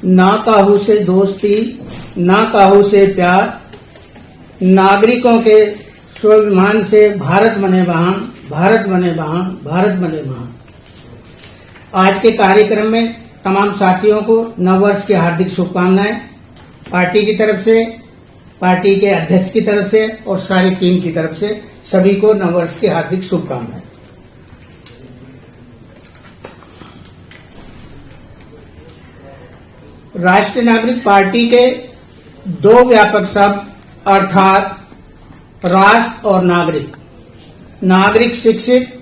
ना काहू से दोस्ती, ना काहू से प्यार, नागरिकों के स्वाभिमान से भारत बने महान, भारत बने महान, भारत बने महान। आज के कार्यक्रम में तमाम साथियों को नववर्ष की हार्दिक शुभकामनाएं पार्टी की तरफ से, पार्टी के अध्यक्ष की तरफ से और सारी टीम की तरफ से सभी को नववर्ष की हार्दिक शुभकामनाएं। राष्ट्रीय नागरिक पार्टी के दो व्यापक शब्द अर्थात राष्ट्र और नागरिक, नागरिक शिक्षित,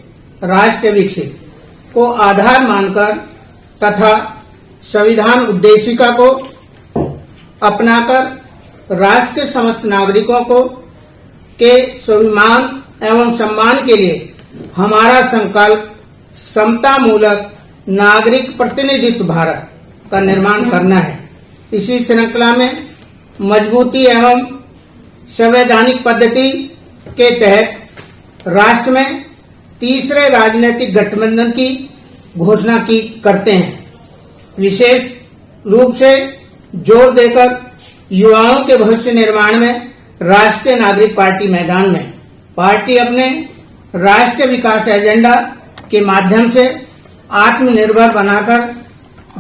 राष्ट्र विकसित को आधार मानकर तथा संविधान उद्देशिका को अपनाकर राष्ट्र के समस्त नागरिकों को के स्वाभिमान एवं सम्मान के लिए हमारा संकल्प समता मूलक नागरिक प्रतिनिधित्व भारत का निर्माण करना है। इसी श्रृंखला में मजबूती एवं संवैधानिक पद्धति के तहत राष्ट्र में तीसरे राजनीतिक गठबंधन की घोषणा की करते हैं। विशेष रूप से जोर देकर युवाओं के भविष्य निर्माण में राष्ट्रीय नागरिक पार्टी मैदान में पार्टी अपने राष्ट्रीय विकास एजेंडा के माध्यम से आत्मनिर्भर बनाकर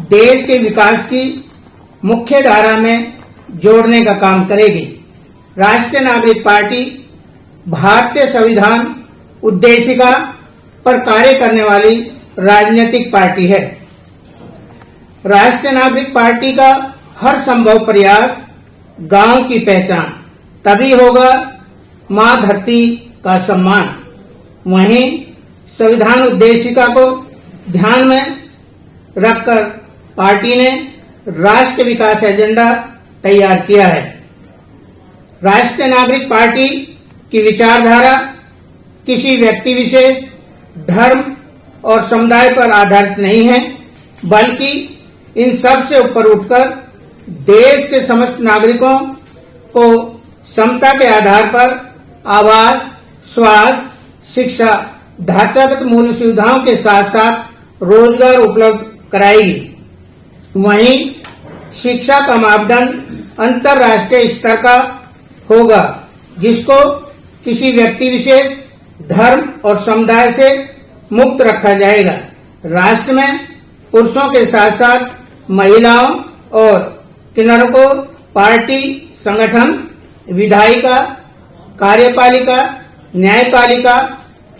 देश के विकास की मुख्य धारा में जोड़ने का काम करेगी। राष्ट्रीय नागरिक पार्टी भारतीय संविधान उद्देशिका पर कार्य करने वाली राजनीतिक पार्टी है। राष्ट्रीय नागरिक पार्टी का हर संभव प्रयास गांव की पहचान, तभी होगा मां धरती का सम्मान। वहीं संविधान उद्देशिका को ध्यान में रखकर पार्टी ने राष्ट्रीय विकास एजेंडा तैयार किया है। राष्ट्रीय नागरिक पार्टी की विचारधारा किसी व्यक्ति विशेष, धर्म और समुदाय पर आधारित नहीं है, बल्कि इन सब से ऊपर उठकर देश के समस्त नागरिकों को समता के आधार पर आवास, स्वास्थ्य, शिक्षा, ढांचागत मूल सुविधाओं के साथ साथ रोजगार उपलब्ध कराएगी। वहीं शिक्षा का मापदंड अंतर्राष्ट्रीय स्तर का होगा, जिसको किसी व्यक्ति विशेष, धर्म और समुदाय से मुक्त रखा जाएगा। राष्ट्र में पुरुषों के साथ साथ महिलाओं और किन्नरों को पार्टी, संगठन, विधायिका, कार्यपालिका, न्यायपालिका,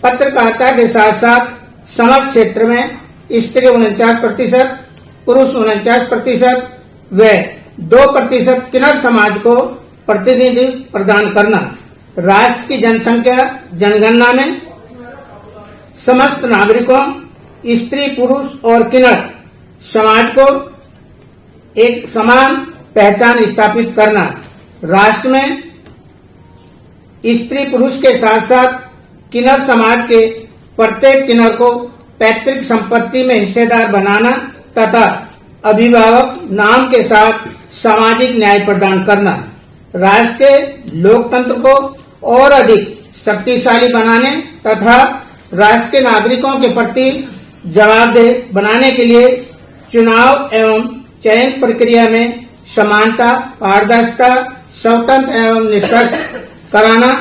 पत्रकारिता के साथ साथ समस्त क्षेत्र में स्त्री 49%, पुरुष 49% व 2% किन्नर समाज को प्रतिनिधित्व प्रदान करना। राष्ट्र की जनसंख्या जनगणना में समस्त नागरिकों, स्त्री, पुरुष और किन्नर समाज को एक समान पहचान स्थापित करना। राष्ट्र में स्त्री पुरुष के साथ साथ किन्नर समाज के प्रत्येक किन्नर को पैतृक संपत्ति में हिस्सेदार बनाना तथा अभिभावक नाम के साथ सामाजिक न्याय प्रदान करना। राष्ट्र के लोकतंत्र को और अधिक शक्तिशाली बनाने तथा राष्ट्र के नागरिकों के प्रति जवाबदेह बनाने के लिए चुनाव एवं चयन प्रक्रिया में समानता, पारदर्शिता, स्वतंत्र एवं निष्पक्ष कराना।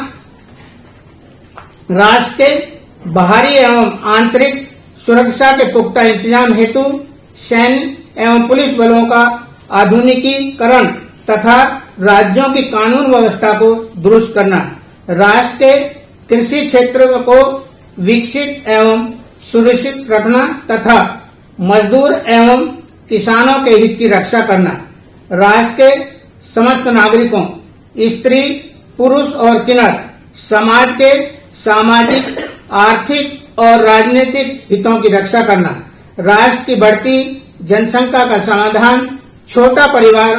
राष्ट्र के बाहरी एवं आंतरिक सुरक्षा के पुख्ता इंतजाम हेतु सैन्य एवं पुलिस बलों का आधुनिकीकरण तथा राज्यों की कानून व्यवस्था को दुरुस्त करना। राष्ट्र के कृषि क्षेत्र को विकसित एवं सुरक्षित रखना तथा मजदूर एवं किसानों के हित की रक्षा करना। राष्ट्र के समस्त नागरिकों, स्त्री, पुरुष और किन्नर समाज के सामाजिक, आर्थिक और राजनीतिक हितों की रक्षा करना। राष्ट्र की बढ़ती जनसंख्या का समाधान छोटा परिवार,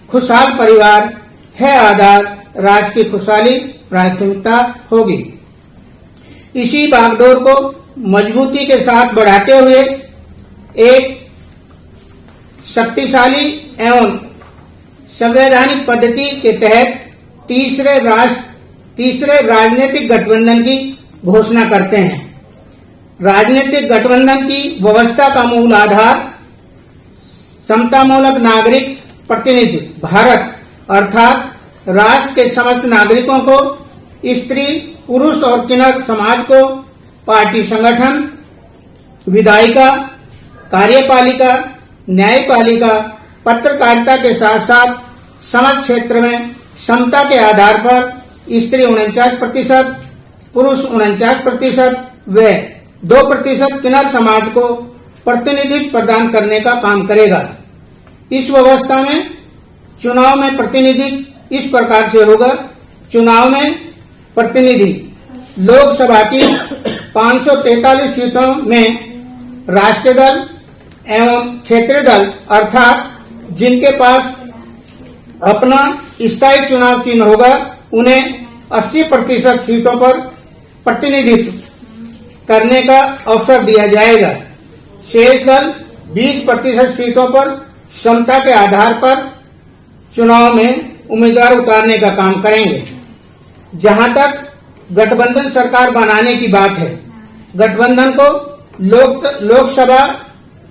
खुशहाल परिवार है आधार। राष्ट्र की खुशहाली प्राथमिकता होगी। इसी बागडोर को मजबूती के साथ बढ़ाते हुए एक शक्तिशाली एवं संवैधानिक पद्धति के तहत तीसरे राजनीतिक गठबंधन की घोषणा करते हैं। राजनीतिक गठबंधन की व्यवस्था का मूल आधार समतामूलक नागरिक प्रतिनिधित्व। भारत अर्थात राष्ट्र के समस्त नागरिकों को, स्त्री, पुरुष और किन्नर समाज को पार्टी संगठन, विधायिका, कार्यपालिका, न्यायपालिका, पत्रकारिता के साथ साथ समाज क्षेत्र में क्षमता के आधार पर स्त्री 49%, पुरुष 49% व 2% किन्नर समाज को प्रतिनिधित्व प्रदान करने का काम करेगा। इस व्यवस्था में चुनाव में प्रतिनिधित्व इस प्रकार से होगा। चुनाव में प्रतिनिधि लोकसभा की 543 सीटों में राष्ट्रीय दल एवं क्षेत्रीय दल अर्थात जिनके पास अपना स्थायी चुनाव चिन्ह होगा उन्हें 80% सीटों पर प्रतिनिधित्व करने का अवसर दिया जाएगा। शेष दल 20% सीटों पर क्षमता के आधार पर चुनाव में उम्मीदवार उतारने का काम करेंगे। जहां तक गठबंधन सरकार बनाने की बात है, गठबंधन को लोकसभा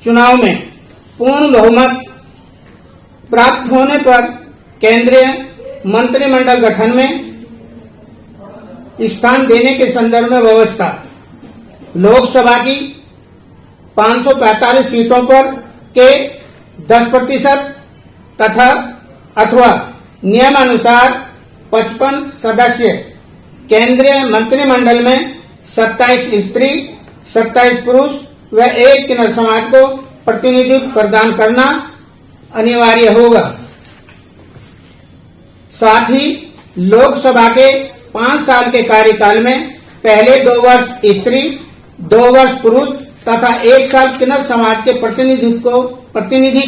चुनाव में पूर्ण बहुमत प्राप्त होने पर केंद्रीय मंत्रिमंडल गठन में स्थान देने के संदर्भ में व्यवस्था लोकसभा की 545 सीटों पर के 10% तथा अथवा नियमानुसार 55 सदस्य केंद्रीय मंत्रिमंडल में 27 स्त्री, 27 पुरुष व 1 किन्नर समाज को प्रतिनिधित्व प्रदान करना अनिवार्य होगा। साथ ही लोकसभा के 5 साल के कार्यकाल में पहले 2 वर्ष स्त्री, 2 वर्ष पुरुष तथा 1 साल किन्नर समाज के प्रतिनिधि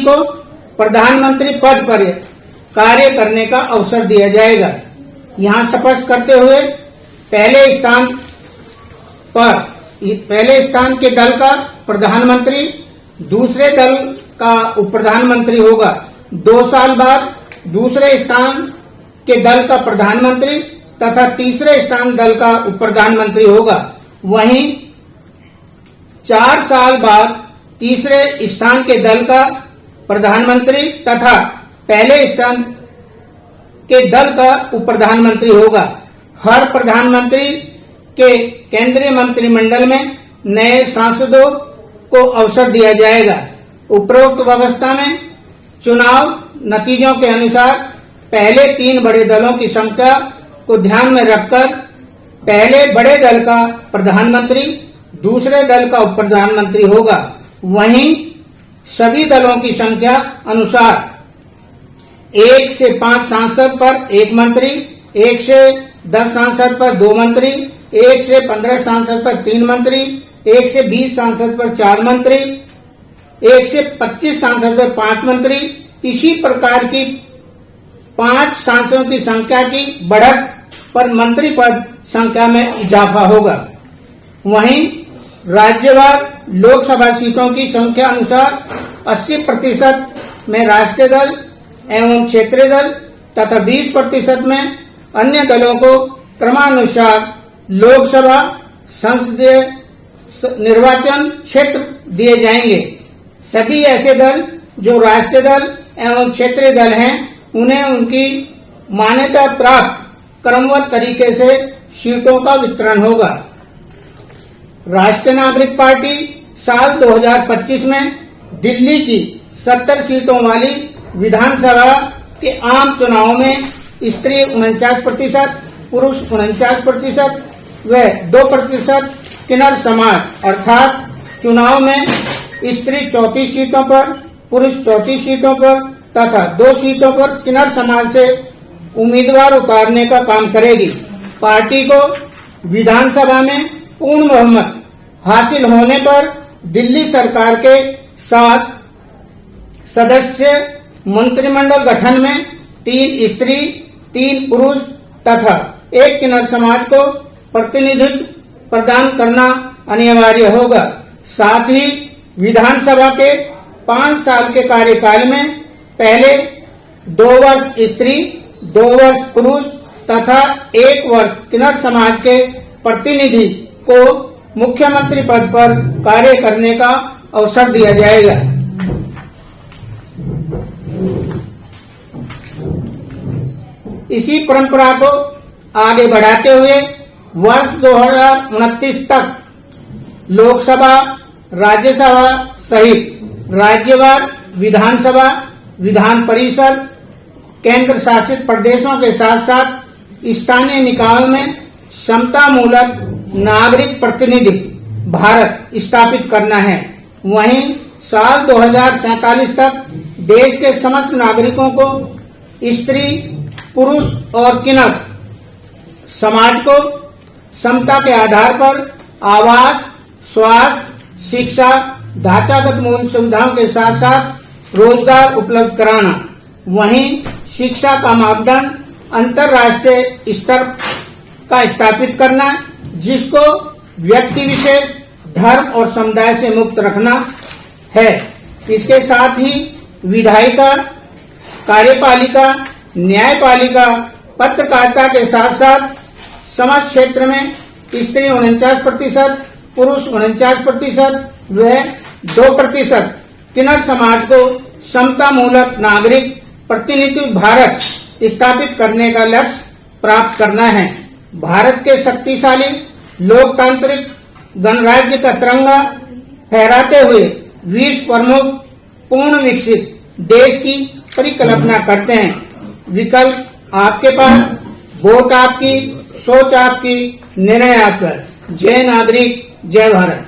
को प्रधानमंत्री पद पर कार्य करने का अवसर दिया जाएगा। यहाँ स्पष्ट करते हुए पहले स्थान के दल का प्रधानमंत्री, दूसरे दल का उप प्रधानमंत्री होगा। 2 साल बाद दूसरे स्थान के दल का प्रधानमंत्री तथा तीसरे स्थान दल का उप प्रधानमंत्री होगा। वहीं 4 साल बाद तीसरे स्थान के दल का प्रधानमंत्री तथा पहले स्थान के दल का उप प्रधानमंत्री होगा। हर प्रधानमंत्री के केंद्रीय मंत्रिमंडल में नए सांसदों को अवसर दिया जाएगा। उपरोक्त व्यवस्था में चुनाव नतीजों के अनुसार पहले 3 बड़े दलों की संख्या को ध्यान में रखकर पहले बड़े दल का प्रधानमंत्री, दूसरे दल का उप प्रधानमंत्री होगा। वहीं सभी दलों की संख्या अनुसार 1 से 5 सांसद पर 1 मंत्री, 1 से 10 सांसद पर 2 मंत्री, 1 से 15 सांसद पर 3 मंत्री, 1 से 20 सांसद पर 4 मंत्री, 1 से 25 सांसद पर 5 मंत्री, इसी प्रकार की 5 सांसदों की संख्या की बढ़त पर मंत्री पद संख्या में इजाफा होगा। वहीं राज्यवार लोकसभा सीटों की संख्या अनुसार 80% में राष्ट्रीय दल एवं क्षेत्रीय दल तथा 20% में अन्य दलों को क्रमानुसार लोकसभा संसदीय निर्वाचन क्षेत्र दिए जाएंगे। सभी ऐसे दल जो राष्ट्रीय दल एवं क्षेत्रीय दल हैं उन्हें उनकी मान्यता प्राप्त क्रमबद्ध तरीके से सीटों का वितरण होगा। राष्ट्रीय नागरिक पार्टी साल 2025 में दिल्ली की 70 सीटों वाली विधानसभा के आम चुनाव में स्त्री 49%, पुरुष 49% व 2% किन्नर समाज अर्थात चुनाव में स्त्री 34 सीटों पर, पुरुष 34 सीटों पर तथा 2 सीटों पर किन्नर समाज से उम्मीदवार उतारने का काम करेगी। पार्टी को विधानसभा में पूर्ण बहुमत हासिल होने पर दिल्ली सरकार के 7 सदस्य मंत्रिमंडल गठन में 3 स्त्री, 3 पुरुष तथा 1 किन्नर समाज को प्रतिनिधित्व प्रदान करना अनिवार्य होगा। साथ ही विधानसभा के 5 साल के कार्यकाल में पहले 2 वर्ष स्त्री, 2 वर्ष पुरुष तथा 1 वर्ष किन्नर समाज के प्रतिनिधि को मुख्यमंत्री पद पर कार्य करने का अवसर दिया जाएगा। इसी परंपरा को आगे बढ़ाते हुए वर्ष 2029 तक लोकसभा, राज्यसभा सहित राज्यवार विधानसभा, विधान परिषद, केंद्र शासित प्रदेशों के साथ साथ स्थानीय निकायों में समतामूलक नागरिक प्रतिनिधित्व भारत स्थापित करना है। वहीं साल 2047 तक देश के समस्त नागरिकों को स्त्री, पुरुष और किन्नर समाज को समता के आधार पर आवास, स्वास्थ्य, शिक्षा, ढांचागत मूलभूत सुविधाओं के साथ साथ रोजगार उपलब्ध कराना। वहीं शिक्षा का मापदंड अंतर्राष्ट्रीय स्तर का स्थापित करना, जिसको व्यक्ति विशेष, धर्म और समुदाय से मुक्त रखना है। इसके साथ ही विधायिका, कार्यपालिका, न्यायपालिका, पत्रकारिता के साथ साथ समाज क्षेत्र में स्त्री 49%, पुरुष 49% व 2% किन्नर समाज को समतामूलक नागरिक प्रतिनिधित्व भारत स्थापित करने का लक्ष्य प्राप्त करना है। भारत के शक्तिशाली लोकतांत्रिक गणराज्य का तिरंगा फहराते हुए विश्व प्रमुख पूर्ण विकसित देश की परिकल्पना करते हैं। विकल्प आपके पास, वोट आपकी, सोच आपकी, निर्णय आपका। जय नागरिक, जय भारत।